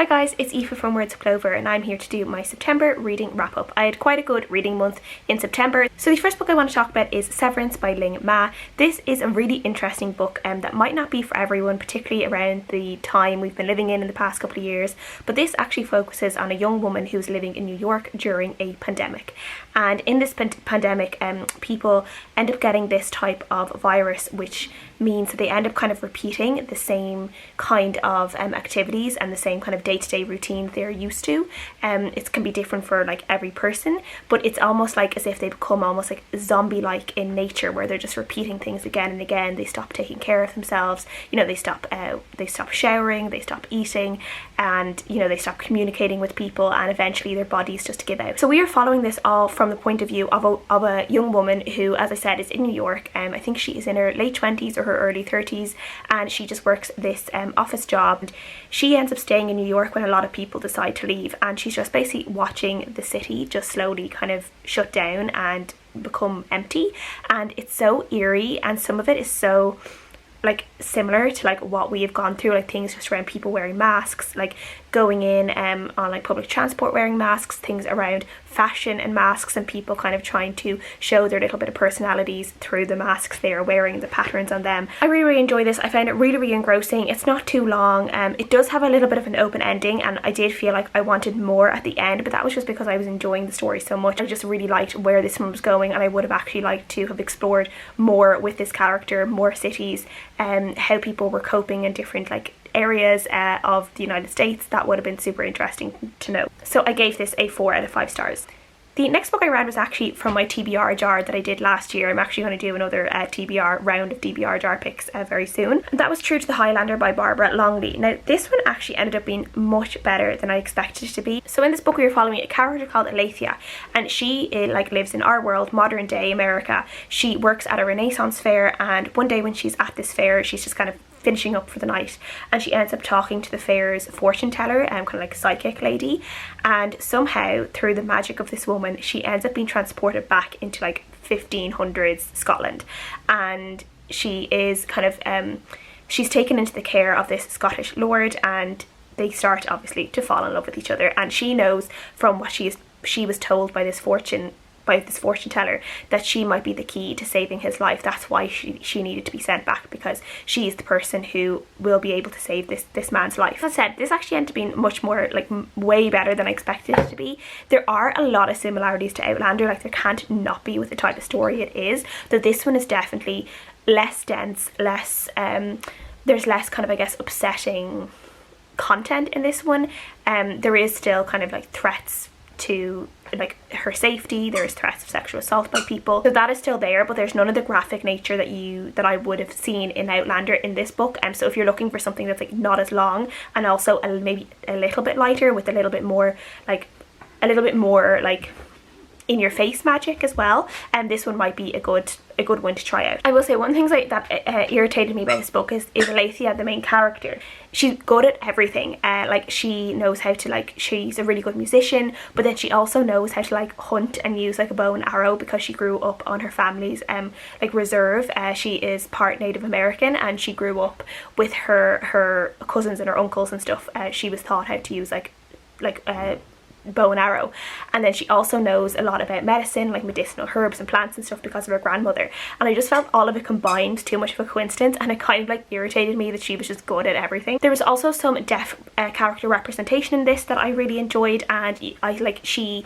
Hi guys, it's Aoife from Words of Clover and I'm here to do my September reading wrap up. I had quite a good reading month in September. So the first book I want to talk about is Severance by Ling Ma. This is a really interesting book that might not be for everyone, particularly around the time we've been living in the past couple of years, but this actually focuses on a young woman who's living in New York during a pandemic. And in this pandemic, people end up getting this type of virus, which means that they end up kind of repeating the same kind of activities and the same kind of day-to-day routine they're used to. It can be different for like every person, but it's almost like as if they become almost like zombie-like in nature, where they're just repeating things again and again. They stop taking care of themselves, you know, they stop showering, they stop eating, and you know, they stop communicating with people, and eventually their bodies just give out. So we are following this all from the point of view of a young woman who, as I said, is in New York. I think she is in her late 20s or her early 30s, and she just works this office job. And she ends up staying in New York when a lot of people decide to leave, and she's just basically watching the city just slowly kind of shut down and become empty. And it's so eerie, and some of it is so like similar to like what we have gone through, like things just around people wearing masks, like going in on like public transport wearing masks, things around fashion and masks, and people kind of trying to show their little bit of personalities through the masks they are wearing, the patterns on them. I really enjoy this. I found it really engrossing. It's not too long. It does have a little bit of an open ending, and I did feel like I wanted more at the end, but that was just because I was enjoying the story so much. I just really liked where this one was going, and I would have actually liked to have explored more with this character, more cities, and how people were coping in different like areas of the United States. That would have been super interesting to know. So I gave this a 4 out of 5 stars. The next book I read was actually from my TBR jar that I did last year. I'm actually going to do another TBR round of TBR jar picks very soon. And that was True to the Highlander by Barbara Longley. Now this one actually ended up being much better than I expected it to be. So in this book we were following a character called Eloisa, and she like lives in our world, modern day America. She works at a Renaissance fair, and one day when she's at this fair, she's just kind of finishing up for the night, and she ends up talking to the fair's fortune teller, kind of like a psychic lady, and somehow through the magic of this woman she ends up being transported back into like 1500s Scotland, and she is kind of she's taken into the care of this Scottish lord, and they start obviously to fall in love with each other. And she knows from what she was told by this fortune teller that she might be the key to saving his life. That's why she needed to be sent back, because she is the person who will be able to save this man's life. As I said, this actually ended up being much more like way better than I expected it to be. There are a lot of similarities to Outlander, like there can't not be with the type of story it is, though this one is definitely less dense, less there's less kind of, I guess, upsetting content in this one. There is still kind of like threats to like her safety, there's threats of sexual assault by people, so that is still there, but there's none of the graphic nature that I would have seen in Outlander in this book. So if you're looking for something that's like not as long, and also maybe a little bit lighter with a little bit more like in your face magic as well, and this one might be a good one to try out. I will say one thing that irritated me about this book is Eloisa, the main character. She's good at everything. Like she knows how to like, she's a really good musician, but then she also knows how to like hunt and use like a bow and arrow, because she grew up on her family's like reserve. She is part Native American, and she grew up with her cousins and her uncles and stuff. She was taught how to use like bow and arrow, and then she also knows a lot about medicine, like medicinal herbs and plants and stuff, because of her grandmother. And I just felt all of it combined too much of a coincidence, and it kind of like irritated me that she was just good at everything. There was also some deaf character representation in this that I really enjoyed, and she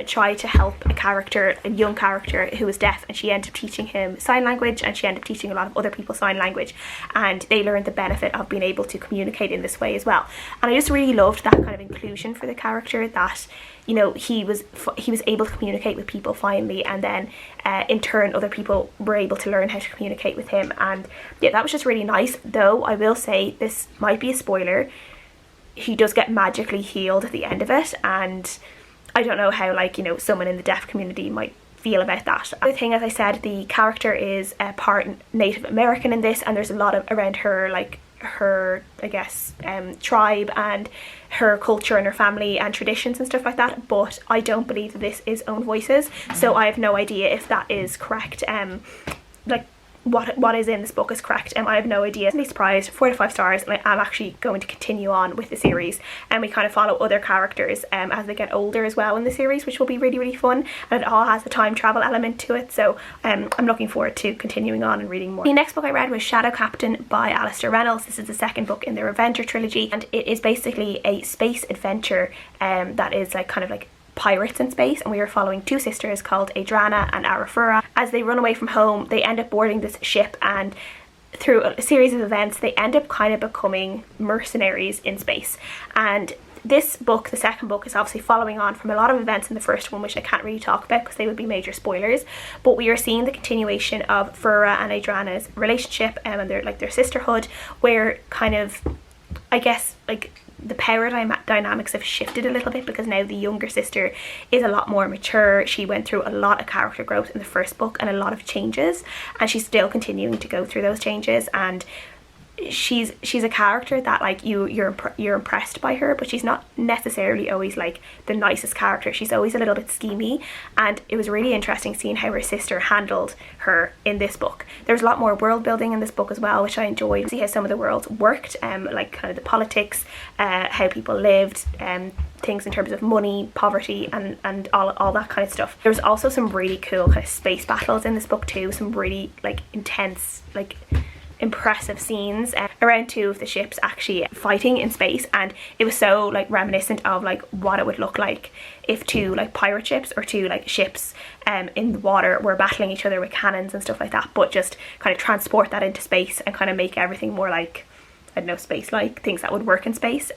tried to help a young character who was deaf, and she ended up teaching him sign language, and she ended up teaching a lot of other people sign language, and they learned the benefit of being able to communicate in this way as well. And I just really loved that kind of inclusion for the character, that you know, he was able to communicate with people finally, and then in turn other people were able to learn how to communicate with him. And yeah, that was just really nice. Though I will say, this might be a spoiler, he does get magically healed at the end of it, and I don't know how, like, you know, someone in the deaf community might feel about that. Other thing, as I said, the character is part Native American in this, and there's a lot of around her, like her, I guess, tribe and her culture and her family and traditions and stuff like that, but I don't believe that this is own voices, so I have no idea if that is correct. Like what is in this book is correct. I have no idea. I'm surprised. 4 to 5 stars, and I'm actually going to continue on with the series, and we kind of follow other characters as they get older as well in the series, which will be really, really fun, and it all has a time travel element to it, so I'm looking forward to continuing on and reading more. The next book I read was Shadow Captain by Alastair Reynolds. This is the second book in their Avenger trilogy, and it is basically a space adventure that is like kind of like pirates in space, and we are following 2 sisters called Adrana and Arafura. As they run away from home, they end up boarding this ship, and through a series of events they end up kind of becoming mercenaries in space. And this book, the second book, is obviously following on from a lot of events in the first one, which I can't really talk about because they would be major spoilers, but we are seeing the continuation of Fura and Adrana's relationship and their sisterhood, where kind of, I guess, like the power dynamics have shifted a little bit, because now the younger sister is a lot more mature. She went through a lot of character growth in the first book and a lot of changes, and she's still continuing to go through those changes, and she's a character that like you're impressed by her, but she's not necessarily always like the nicest character. She's always a little bit schemy, and it was really interesting seeing how her sister handled her in this book. There's a lot more world building in this book as well, which I enjoyed. See how some of the worlds worked, like kind of the politics, how people lived, things in terms of money, poverty, and all that kind of stuff. There was also some really cool kind of space battles in this book too, some really like intense, like impressive scenes around 2 of the ships actually fighting in space, and it was so like reminiscent of like what it would look like if 2 like pirate ships or 2 like ships in the water were battling each other with cannons and stuff like that, but just kind of transport that into space and kind of make everything more like, I don't know, space like things that would work in space.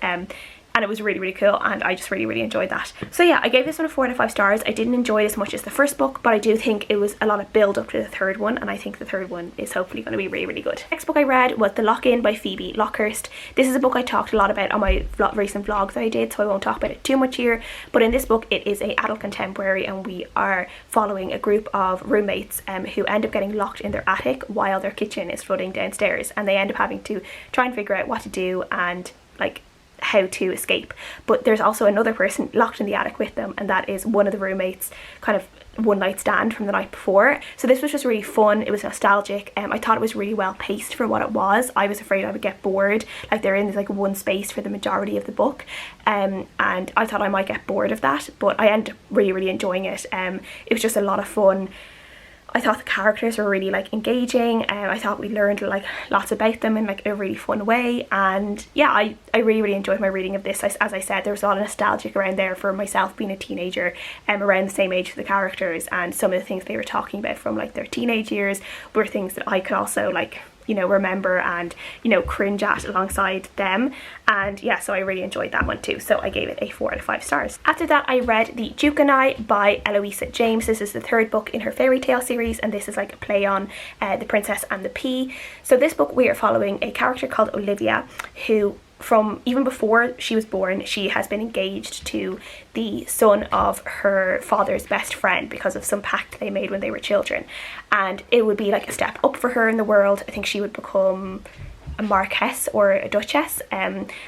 And it was really, really cool, and I just really, really enjoyed that. So yeah, I gave this one a 4 to 5 stars. I didn't enjoy it as much as the first book, but I do think it was a lot of build up to the third one, and I think the third one is hopefully going to be really, really good. Next book I read was The Lock-In by Phoebe Lockhurst. This is a book I talked a lot about on my recent vlog that I did, so I won't talk about it too much here, but in this book it is a adult contemporary, and we are following a group of roommates who end up getting locked in their attic while their kitchen is flooding downstairs, and they end up having to try and figure out what to do and like how to escape. But there's also another person locked in the attic with them, and that is one of the roommates' kind of one night stand from the night before. So this was just really fun. It was nostalgic. I thought it was really well paced for what it was. I was afraid I would get bored, like they're in this like one space for the majority of the book, and I thought I might get bored of that, but I ended up really, really enjoying it. It was just a lot of fun. I thought the characters were really like engaging, and I thought we learned like lots about them in like a really fun way, and yeah, I really, really enjoyed my reading of this. As I said, there was a lot of nostalgic around there for myself being a teenager, around the same age as the characters, and some of the things they were talking about from like their teenage years were things that I could also like, you know, remember and, you know, cringe at alongside them. And yeah, so I really enjoyed that one too, so I gave it a 4 out of 5 stars. After that I read The Duke and I by Eloisa James. This is the 3rd book in her fairy tale series, and this is like a play on The Princess and the Pea. So this book we are following a character called Olivia, who from even before she was born, she has been engaged to the son of her father's best friend because of some pact they made when they were children, and it would be like a step up for her in the world. I think she would become a marquess or a duchess,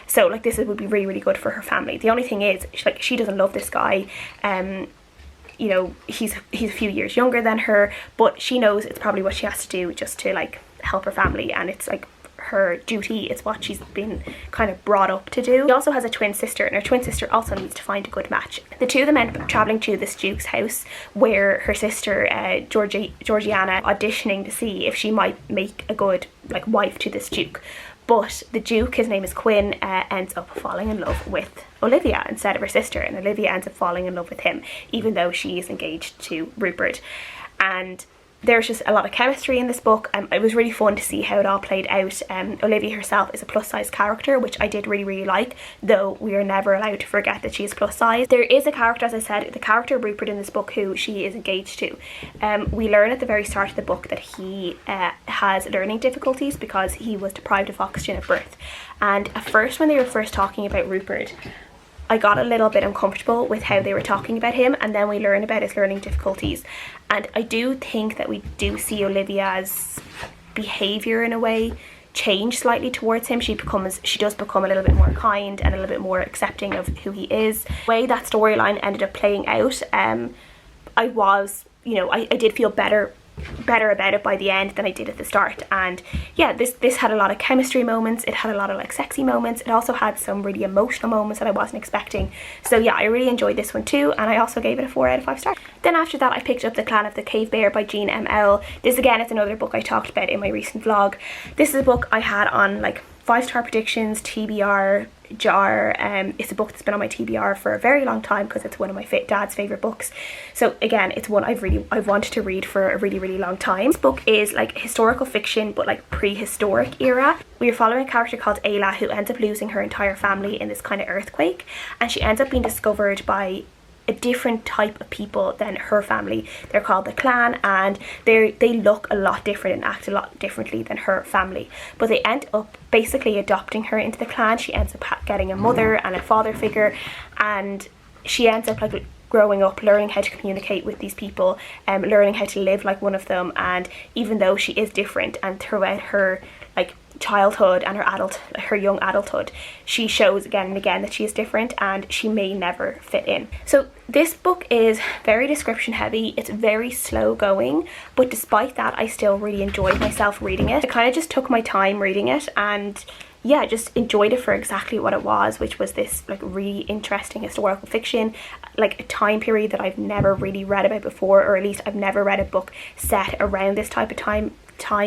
so like this would be really, really good for her family. The only thing is, like, she doesn't love this guy. You know, he's a few years younger than her, but she knows it's probably what she has to do just to like help her family, and it's like her duty. It's what she's been kind of brought up to do. She also has a twin sister, and her twin sister also needs to find a good match. The two of them end up travelling to this duke's house, where her sister Georgiana auditioning to see if she might make a good like wife to this duke. But the duke, his name is Quinn, ends up falling in love with Olivia instead of her sister, and Olivia ends up falling in love with him even though she is engaged to Rupert. And there's just a lot of chemistry in this book. It was really fun to see how it all played out. Olivia herself is a plus size character, which I did really, really like, though we are never allowed to forget that she is plus size. There is a character, as I said, the character Rupert in this book, who she is engaged to. We learn at the very start of the book that he has learning difficulties because he was deprived of oxygen at birth. And at first, when they were first talking about Rupert, I got a little bit uncomfortable with how they were talking about him, and then we learn about his learning difficulties. And I do think that we do see Olivia's behaviour in a way change slightly towards him. She does become a little bit more kind and a little bit more accepting of who he is. The way that storyline ended up playing out, I did feel better better about it by the end than I did at the start. And yeah, this had a lot of chemistry moments, it had a lot of like sexy moments, it also had some really emotional moments that I wasn't expecting. So yeah, I really enjoyed this one too, and I also gave it a 4 out of 5 stars. Then after that I picked up The Clan of the Cave Bear by Jean M. Auel. This again is another book I talked about in my recent vlog. This is a book I had on like 5-star predictions, TBR, jar. It's a book that's been on my TBR for a very long time because it's one of my dad's favourite books. So again, it's one I've wanted to read for a really long time. This book is like historical fiction but like prehistoric era. We are following a character called Ayla who ends up losing her entire family in this kind of earthquake, and she ends up being discovered by a different type of people than her family. They're called the Clan, and they look a lot different and act a lot differently than her family, but they end up basically adopting her into the Clan. She ends up getting a mother and a father figure, and she ends up like growing up, learning how to communicate with these people, learning how to live like one of them. And even though she is different, and throughout her like childhood and her young adulthood, she shows again and again that she is different and she may never fit in. So this book is very description heavy, it's very slow going, but despite that I still really enjoyed myself reading it. I kind of just took my time reading it, and yeah, I just enjoyed it for exactly what it was, which was this like really interesting historical fiction, like a time period that I've never really read about before, or at least I've never read a book set around this type of time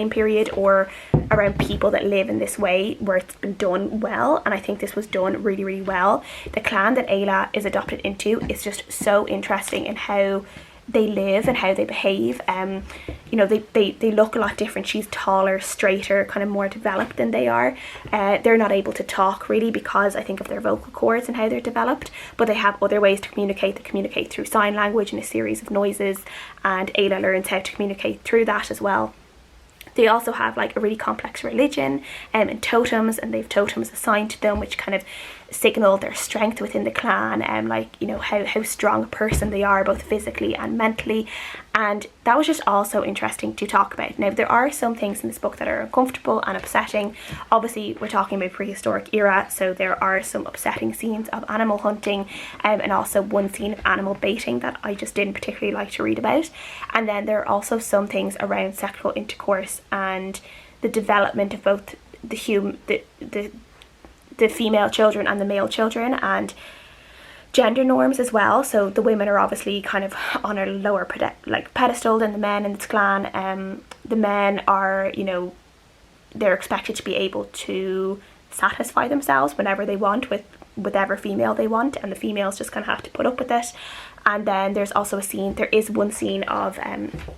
period or around people that live in this way where it's been done well. And I think this was done really well. The clan that Ayla is adopted into is just so interesting in how they live and how they behave. You know, they look a lot different. She's taller, straighter, kind of more developed than they are. They're not able to talk really because I think of their vocal cords and how they're developed, but they have other ways to communicate. They communicate through sign language and a series of noises, and Ayla learns how to communicate through that as well. They also have like a really complex religion and totems, and they've totems assigned to them which kind of signal their strength within the clan, and like, you know, how strong a person they are both physically and mentally. And that was just also interesting to talk about. Now there are some things in this book that are uncomfortable and upsetting. Obviously we're talking about prehistoric era, so there are some upsetting scenes of animal hunting, and also one scene of animal baiting that I just didn't particularly like to read about. And then there are also some things around sexual intercourse and the development of both the female children and the male children, and gender norms as well. So the women are obviously kind of on a lower pedestal than the men in this clan. The men are, you know, they're expected to be able to satisfy themselves whenever they want with whatever female they want, and the females just kind of have to put up with it. And then there's also there is one scene of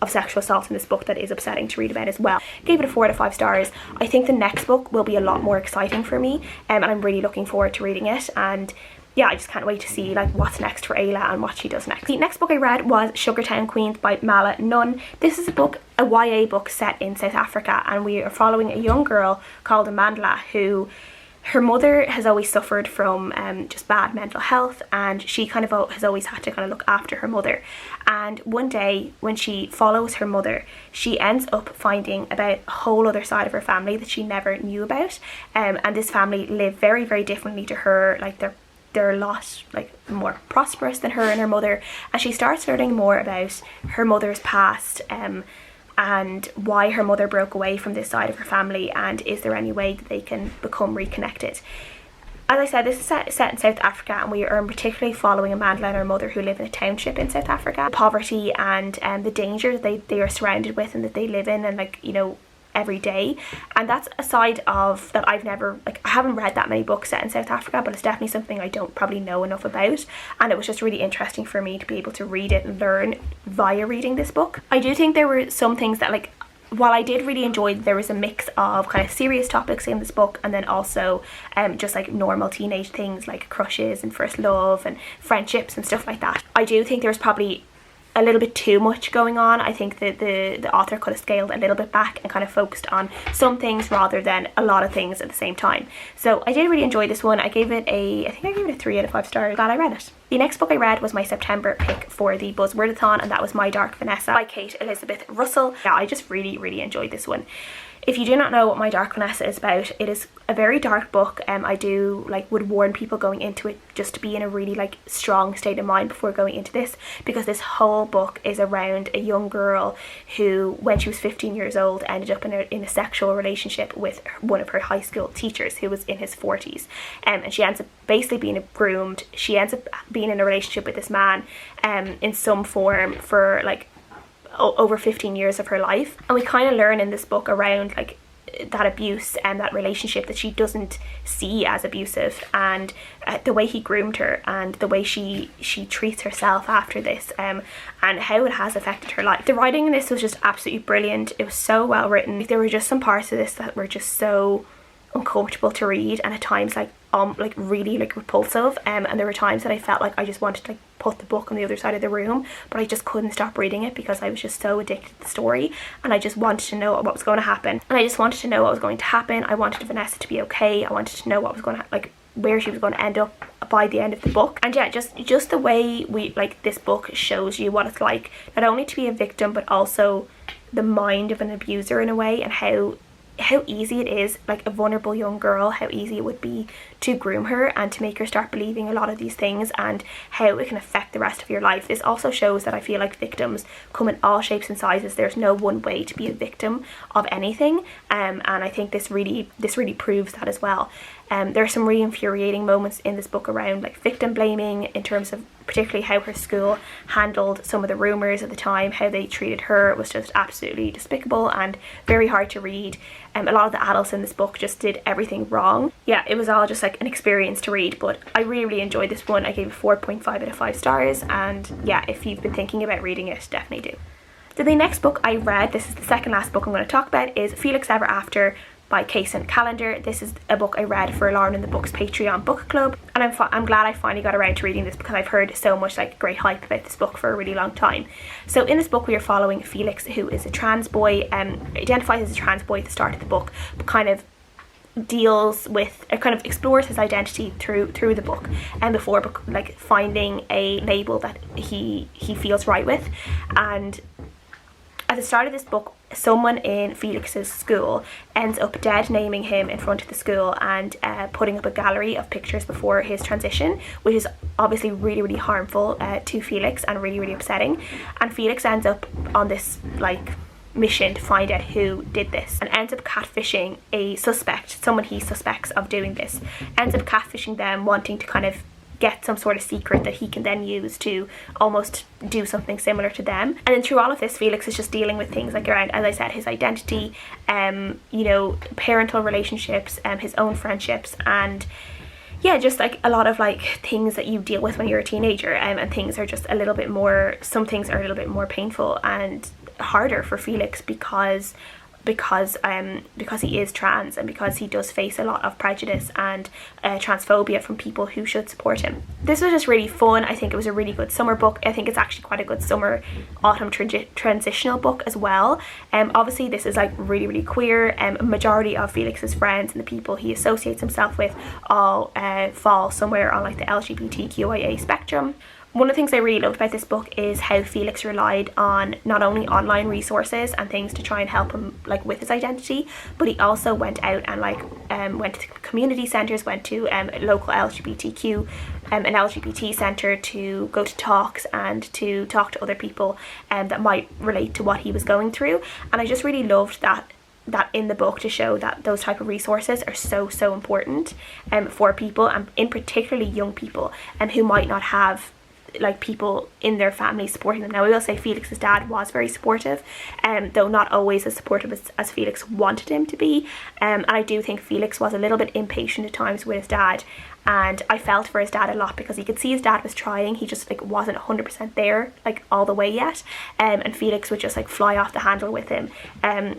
sexual assault in this book that is upsetting to read about as well. Gave it a 4 out of 5 stars. I think the next book will be a lot more exciting for me, and I'm really looking forward to reading it. And yeah, I just can't wait to see like what's next for Ayla and what she does next. The next book I read was Sugartown Queens by Malla, Nunn. This is a YA book set in South Africa, and we are following a young girl called Amanda who, her mother has always suffered from just bad mental health, and she kind of has always had to kind of look after her mother. And one day when she follows her mother, she ends up finding about a whole other side of her family that she never knew about, and this family live very differently to her. Like they're a lot like more prosperous than her and her mother, and she starts learning more about her mother's past, and why her mother broke away from this side of her family, and is there any way that they can become reconnected. As I said, this is set in South Africa, and we are particularly following Amanda and her mother who live in a township in South Africa. Poverty and the dangers they are surrounded with and that they live in, and like, you know, every day. And that's a side of that I haven't read that many books set in South Africa, but it's definitely something I don't probably know enough about, and it was just really interesting for me to be able to read it and learn via reading this book. I do think there were some things that, like, while I did really enjoy, there was a mix of kind of serious topics in this book, and then also just like normal teenage things like crushes and first love and friendships and stuff like that. I do think there was probably a little bit too much going on. I think that the author could have scaled a little bit back and kind of focused on some things rather than a lot of things at the same time. So I did really enjoy this one. I think I gave it a 3 out of 5 stars. Glad I read it. The next book I read was my September pick for the Buzzwordathon, and that was My Dark Vanessa by Kate Elizabeth Russell. Yeah, I just really enjoyed this one. If you do not know what my Dark Vanessa is about, it is a very dark book. I do would warn people going into it just to be in a really strong state of mind before going into this, because this whole book is around a young girl who, when she was 15 years old, ended up in a sexual relationship with one of her high school teachers who was in his 40s, and she ends up basically being groomed. She ends up being in a relationship with this man in some form for over 15 years of her life, and we kind of learn in this book around that abuse and that relationship that she doesn't see as abusive, and the way he groomed her and the way she treats herself after this, and how it has affected her life. The writing in this was just absolutely brilliant. It was so well written. There were just some parts of this that were just so uncomfortable to read, and at times really repulsive, and there were times that I felt like I just wanted to put the book on the other side of the room, but I just couldn't stop reading it because I was just so addicted to the story, and I just wanted to know what was going to happen. I wanted Vanessa to be okay. I wanted to know what was going to where she was going to end up by the end of the book. And yeah, just the way this book shows you what it's like not only to be a victim but also the mind of an abuser in a way, and how easy it is, a vulnerable young girl, how easy it would be to groom her and to make her start believing a lot of these things, and how it can affect the rest of your life. This also shows that I feel like victims come in all shapes and sizes. There's no one way to be a victim of anything, and I think this really proves that as well. There are some really infuriating moments in this book around victim blaming, in terms of particularly how her school handled some of the rumours at the time. How they treated her was just absolutely despicable and very hard to read. A lot of the adults in this book just did everything wrong. Yeah, it was all just an experience to read, but I really enjoyed this one. I gave it 4.5 out of 5 stars, and yeah, if you've been thinking about reading it, definitely do. So the next book I read, this is the second last book I'm going to talk about, is Felix Ever After by Kacen, Callender. This is a book I read for Lauren in the Books Patreon book club, and I'm glad I finally got around to reading this because I've heard so much great hype about this book for a really long time. So in this book we are following Felix, who is a trans boy, identifies as a trans boy at the start of the book, but kind of deals with, kind of explores his identity through the book, and before finding a label that he feels right with. And at the start of this book, someone in Felix's school ends up dead naming him in front of the school and putting up a gallery of pictures before his transition, which is obviously really harmful to Felix and really upsetting. And Felix ends up on this mission to find out who did this, and ends up catfishing a suspect, someone he suspects of doing this, ends up catfishing them, wanting to kind of get some sort of secret that he can then use to almost do something similar to them. And then through all of this, Felix is just dealing with things around, as I said, his identity, parental relationships, his own friendships, and yeah, just a lot of things that you deal with when you're a teenager, and things are just a little bit more, some things are a little bit more painful and harder for Felix because he is trans, and because he does face a lot of prejudice and transphobia from people who should support him. This was just really fun. I think it was a really good summer book. I think it's actually quite a good summer autumn transitional book as well. Obviously this is really queer. A majority of Felix's friends and the people he associates himself with all fall somewhere on the LGBTQIA spectrum. One of the things I really loved about this book is how Felix relied on not only online resources and things to try and help him with his identity, but he also went out and went to community centres, went to local LGBTQ, an LGBT centre, to go to talks and to talk to other people that might relate to what he was going through. And I just really loved that in the book, to show that those type of resources are so important for people, and in particularly young people who might not have people in their family supporting them. Now I will say Felix's dad was very supportive, though not always as supportive as Felix wanted him to be, and I do think Felix was a little bit impatient at times with his dad, and I felt for his dad a lot because you could see his dad was trying. He just wasn't 100% there all the way yet, and Felix would just fly off the handle with him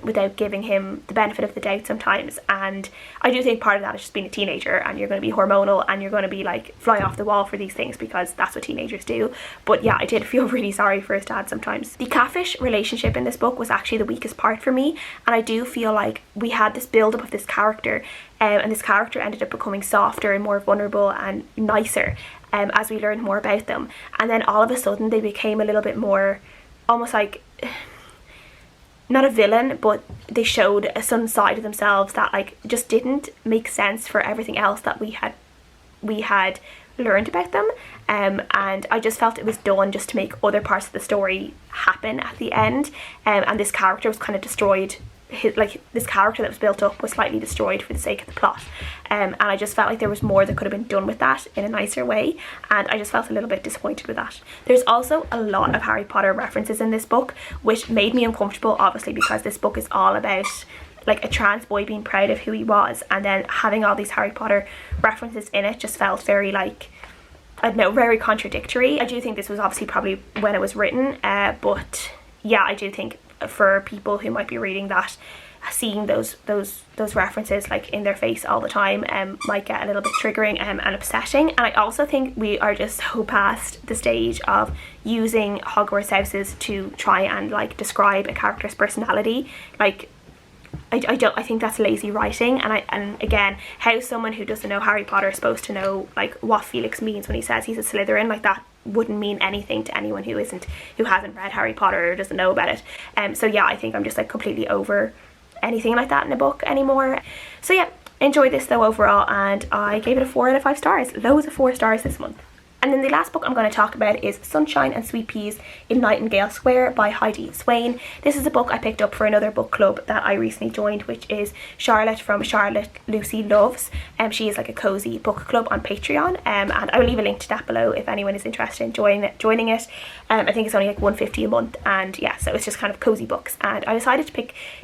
without giving him the benefit of the doubt sometimes. And I do think part of that is just being a teenager, and you're going to be hormonal, and you're going to be fly off the wall for these things because that's what teenagers do. But yeah, I did feel really sorry for his dad sometimes. The catfish relationship in this book was actually the weakest part for me, and I do feel we had this build up of this character, and this character ended up becoming softer and more vulnerable and nicer as we learned more about them. And then all of a sudden they became a little bit more almost not a villain, but they showed some side of themselves that like just didn't make sense for everything else that we had learned about them, and I just felt it was done just to make other parts of the story happen at the end, and this character was kind of destroyed. This character that was built up was slightly destroyed for the sake of the plot, and I just felt like there was more that could have been done with that in a nicer way, and I just felt a little bit disappointed with that. There's also a lot of Harry Potter references in this book, which made me uncomfortable, obviously, because this book is all about like a trans boy being proud of who he was, and then having all these Harry Potter references in it just felt very like, I don't know, very contradictory. I do think this was obviously probably when it was written, but yeah, I do think for people who might be reading that, seeing those references like in their face all the time might get a little bit triggering and upsetting. And I also think we are just so past the stage of using Hogwarts houses to try and like describe a character's personality. Like I think that's lazy writing, and again, how someone who doesn't know Harry Potter is supposed to know like what Felix means when he says he's a Slytherin, like that wouldn't mean anything to anyone who hasn't read Harry Potter or doesn't know about it. So yeah, I think I'm just like completely over anything like that in a book anymore. So yeah, enjoyed this though overall, and I gave it a 4 out of 5 stars. Loads of 4 stars this month. And then the last book I'm going to talk about is Sunshine and Sweet Peas in Nightingale Square by Heidi Swain. This is a book I picked up for another book club that I recently joined, which is Charlotte from Charlotte Lucy Loves. She is like a cozy book club on Patreon, and I will leave a link to that below if anyone is interested in joining it. I think it's only like $1.50 a month, and yeah, so it's just kind of cozy books, and I decided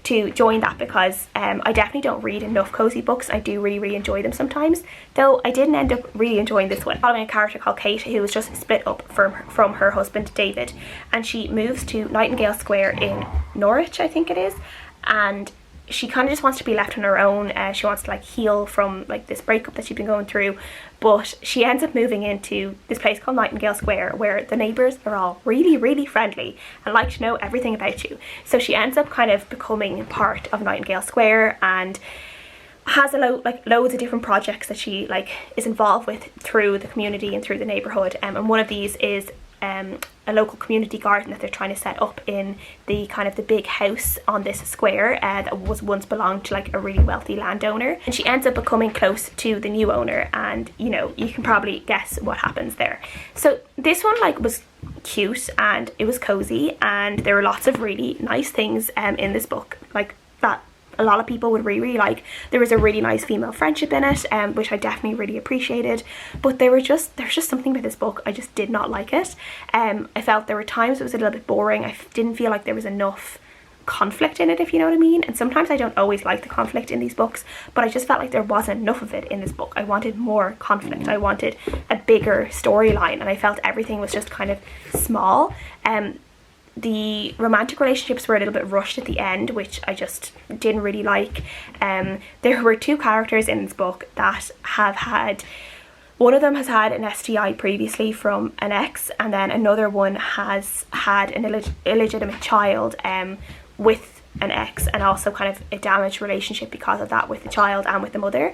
to join that because I definitely don't read enough cozy books. I do really enjoy them sometimes, though I didn't end up really enjoying this one. Following a character called Kate, who was just split up from her husband David, and she moves to Nightingale Square in Norwich, I think it is, and she kind of just wants to be left on her own. She wants to like heal from like this breakup that she's been going through, but she ends up moving into this place called Nightingale Square, where the neighbours are all really friendly and like to know everything about you. So she ends up kind of becoming part of Nightingale Square, and has loads of different projects that she like is involved with through the community and through the neighbourhood, and one of these is a local community garden that they're trying to set up in the kind of the big house on this square that was once belonged to like a really wealthy landowner, and she ends up becoming close to the new owner, and you know, you can probably guess what happens there. So this one like was cute and it was cozy, and there were lots of really nice things in this book like that a lot of people would really like. There was a really nice female friendship in it, which I definitely really appreciated, but there's just something about this book I just did not like it. I felt there were times it was a little bit boring. I didn't feel like there was enough conflict in it, if you know what I mean, and sometimes I don't always like the conflict in these books, but I just felt like there wasn't enough of it in this book. I wanted more conflict, I wanted a bigger storyline, and I felt everything was just kind of small. The romantic relationships were a little bit rushed at the end, which I just didn't really like. There were 2 characters in this book that have had, one of them has had an STI previously from an ex, and then another one has had an illegitimate child with an ex, and also kind of a damaged relationship because of that with the child and with the mother,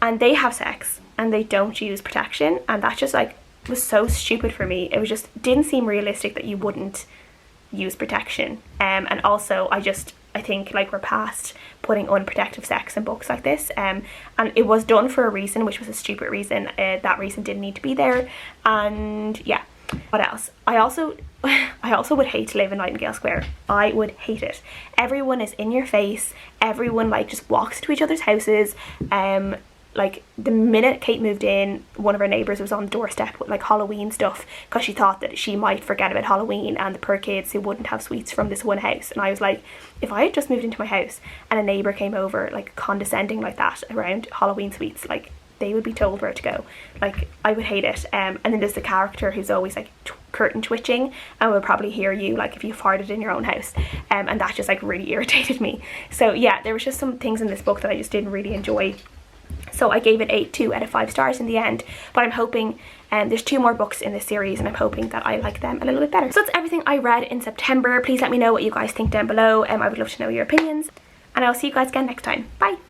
and they have sex and they don't use protection, and that just like was so stupid for me. It was just didn't seem realistic that you wouldn't use protection, and also I think like we're past putting unprotected sex in books like this, and it was done for a reason, which was a stupid reason. That reason didn't need to be there. And yeah, what else? I also would hate to live in Nightingale Square. I would hate it. Everyone is in your face, everyone like just walks to each other's houses. Like the minute Kate moved in, one of her neighbours was on the doorstep with like Halloween stuff, because she thought that she might forget about Halloween and the poor kids who wouldn't have sweets from this one house. And I was like, if I had just moved into my house and a neighbour came over like condescending like that around Halloween sweets, like they would be told where to go. Like I would hate it. And then there's the character who's always like curtain twitching and will probably hear you like if you farted in your own house, and that just like really irritated me. So yeah, there was just some things in this book that I just didn't really enjoy. So I gave it 2 out of 5 stars in the end, but I'm hoping, there's 2 more books in this series, and I'm hoping that I like them a little bit better. So that's everything I read in September. Please let me know what you guys think down below. I would love to know your opinions, and I'll see you guys again next time. Bye!